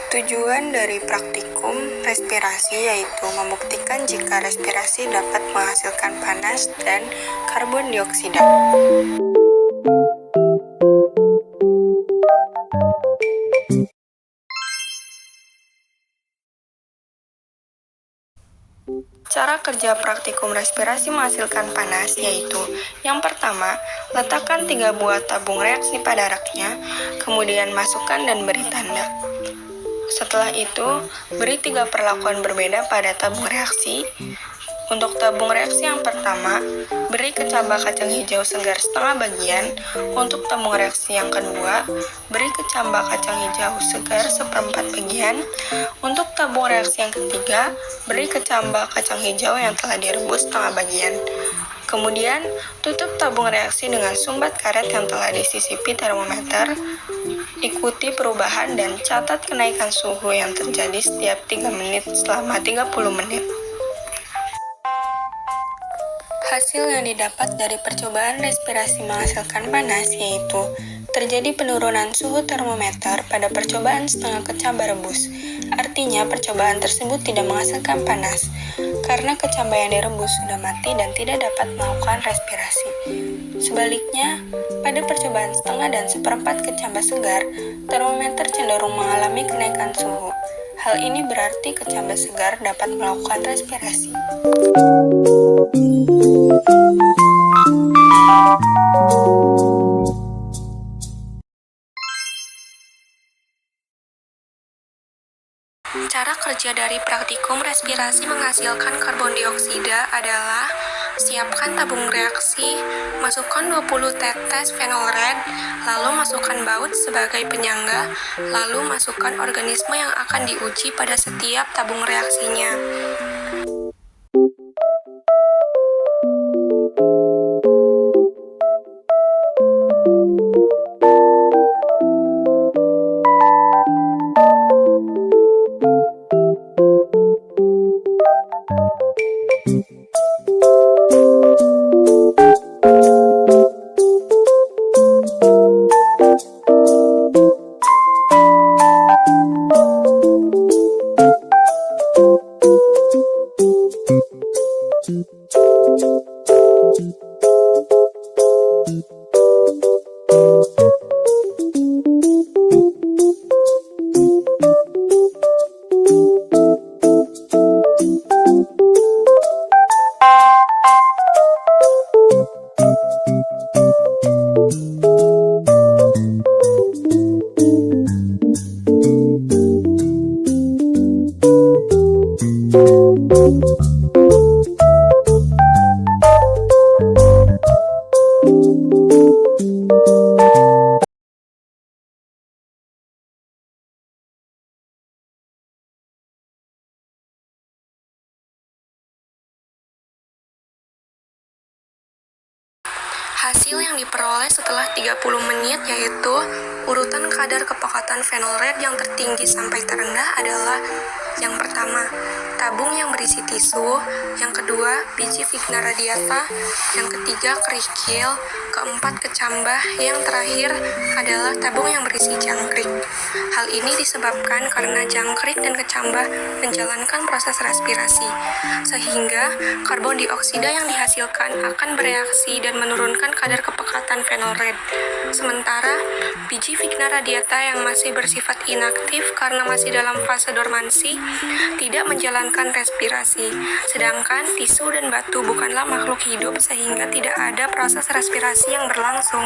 Tujuan dari praktikum respirasi yaitu membuktikan jika respirasi dapat menghasilkan panas dan karbon dioksida. Cara kerja praktikum respirasi menghasilkan panas yaitu: yang pertama, letakkan 3 buah tabung reaksi pada raknya, kemudian masukkan dan beri tanda. Setelah itu, beri 3 perlakuan berbeda pada tabung reaksi. Untuk tabung reaksi yang pertama, beri kecambah kacang hijau segar setengah bagian. Untuk tabung reaksi yang kedua, beri kecambah kacang hijau segar seperempat bagian. Untuk tabung reaksi yang ketiga, beri kecambah kacang hijau yang telah direbus setengah bagian. Kemudian, tutup tabung reaksi dengan sumbat karet yang telah disisipi termometer. Ikuti perubahan dan catat kenaikan suhu yang terjadi setiap 3 menit selama 30 menit. Hasil yang didapat dari percobaan respirasi menghasilkan panas yaitu terjadi penurunan suhu termometer pada percobaan setengah kecambah rebus. Artinya percobaan tersebut tidak menghasilkan panas karena kecambah yang direbus sudah mati dan tidak dapat melakukan respirasi. Sebaliknya, pada percobaan setengah dan seperempat kecambah segar, termometer cenderung mengalami kenaikan suhu. Hal ini berarti kecambah segar dapat melakukan respirasi. Cara kerja dari praktikum respirasi menghasilkan karbon dioksida adalah: siapkan tabung reaksi, masukkan 20 tetes phenol red, lalu masukkan baut sebagai penyangga, lalu masukkan organisme yang akan diuji pada setiap tabung reaksinya. Hasil yang diperoleh setelah 30 menit yaitu urutan kadar kepekatan phenol red yang tertinggi sampai terendah adalah: yang pertama, tabung yang berisi tisu; yang kedua, biji Vigna radiata; yang ketiga, kerikil; keempat, kecambah; yang terakhir adalah tabung yang berisi jangkrik. Hal ini disebabkan karena jangkrik dan kecambah menjalankan proses respirasi, sehingga karbon dioksida yang dihasilkan akan bereaksi dan menurunkan kadar kepekatan phenol red. Sementara, biji Vigna radiata yang masih bersifat inaktif karena masih dalam fase dormansi tidak menjalankan respirasi, sedangkan tisu dan batu bukanlah makhluk hidup sehingga tidak ada proses respirasi yang berlangsung.